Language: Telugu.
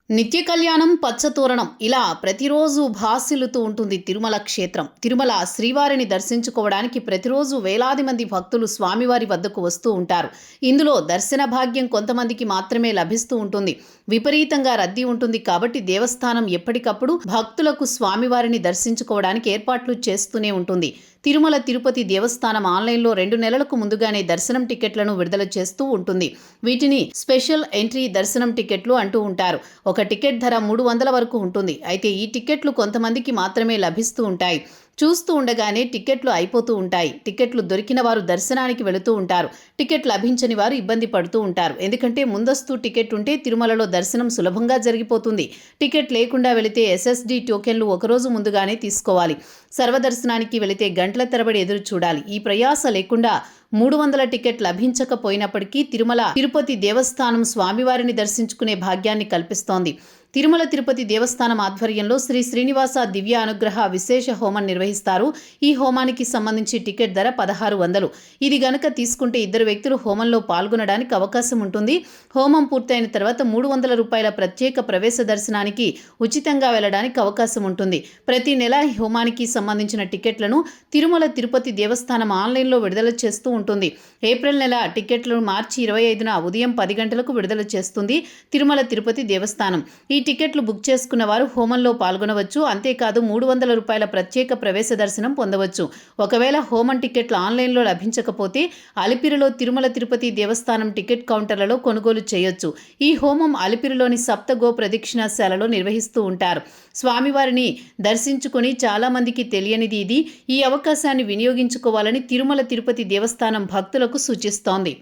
నిత్య కళ్యాణం పచ్చతోరణం ఇలా ప్రతిరోజు భాసిల్లుతూ ఉంటుంది తిరుమల క్షేత్రం. తిరుమల శ్రీవారిని దర్శించుకోవడానికి ప్రతిరోజు వేలాది మంది భక్తులు స్వామివారి వద్దకు వస్తూ ఉంటారు. ఇందులో దర్శన భాగ్యం కొంతమందికి మాత్రమే లభిస్తూ ఉంటుంది. విపరీతంగా రద్దీ ఉంటుంది కాబట్టి దేవస్థానం ఎప్పటికప్పుడు భక్తులకు స్వామివారిని దర్శించుకోవడానికి ఏర్పాట్లు చేస్తూనే ఉంటుంది. తిరుమల తిరుపతి దేవస్థానం ఆన్లైన్లో 2 నెలలకు ముందుగానే దర్శనం టికెట్లను విడుదల చేస్తూ ఉంటుంది. వీటిని స్పెషల్ ఎంట్రీ దర్శనం టికెట్లు అంటూ ఉంటారు. ఒక టికెట్ ధర 300 వరకు ఉంటుంది. అయితే ఈ టికెట్లు కొంతమందికి మాత్రమే లభిస్తూ ఉంటాయి. చూస్తూ ఉండగానే టికెట్లు అయిపోతూ ఉంటాయి. టికెట్లు దొరికిన వారు దర్శనానికి వెళుతూ ఉంటారు. టికెట్ లభించని వారు ఇబ్బంది పడుతూ ఉంటారు. ఎందుకంటే ముందస్తు టికెట్ ఉంటే తిరుమలలో దర్శనం సులభంగా జరిగిపోతుంది. టికెట్ లేకుండా వెళితే SSD టోకెన్లు ఒకరోజు ముందుగానే తీసుకోవాలి. సర్వదర్శనానికి వెళితే గంటల తరబడి ఎదురు చూడాలి. ఈ ప్రయాస లేకుండా 300 టికెట్ లభించకపోయినప్పటికీ తిరుపతి దేవస్థానం స్వామివారిని దర్శించుకునే భాగ్యాన్ని కల్పిస్తోంది. తిరుమల తిరుపతి దేవస్థానం ఆధ్వర్యంలో శ్రీ శ్రీనివాస దివ్య అనుగ్రహ విశేష హోమం నిర్వహిస్తారు. ఈ హోమానికి సంబంధించి టికెట్ ధర 1600. ఇది గనక తీసుకుంటే 2 వ్యక్తులు హోమంలో పాల్గొనడానికి అవకాశం ఉంటుంది. హోమం పూర్తయిన తర్వాత 300 రూపాయల ప్రత్యేక ప్రవేశ దర్శనానికి ఉచితంగా వెళ్లడానికి అవకాశం ఉంటుంది. ప్రతి నెల ఈ హోమానికి సంబంధించిన టికెట్లను తిరుమల తిరుపతి దేవస్థానం ఆన్లైన్లో విడుదల చేస్తూ ఉంటుంది. ఏప్రిల్ నెల టికెట్లను మార్చి 25న ఉదయం 10 గంటలకు విడుదల చేస్తుంది తిరుమల తిరుపతి దేవస్థానం. ఈ టికెట్లు బుక్ చేసుకున్న వారు హోమంలో పాల్గొనవచ్చు. అంతేకాదు 300 రూపాయల ప్రత్యేక ప్రవేశ దర్శనం పొందవచ్చు. ఒకవేళ హోమం టికెట్లు ఆన్లైన్లో లభించకపోతే అలిపిరిలో తిరుమల తిరుపతి దేవస్థానం టికెట్ కౌంటర్లలో కొనుగోలు చేయొచ్చు. ఈ హోమం అలిపిరిలోని సప్తగో ప్రదక్షిణశాలలో నిర్వహిస్తూ ఉంటారు. స్వామివారిని దర్శించుకొని చాలామందికి తెలియనిది ఇది. ఈ అవకాశాన్ని వినియోగించుకోవాలని తిరుమల తిరుపతి దేవస్థానం భక్తులకు సూచిస్తోంది.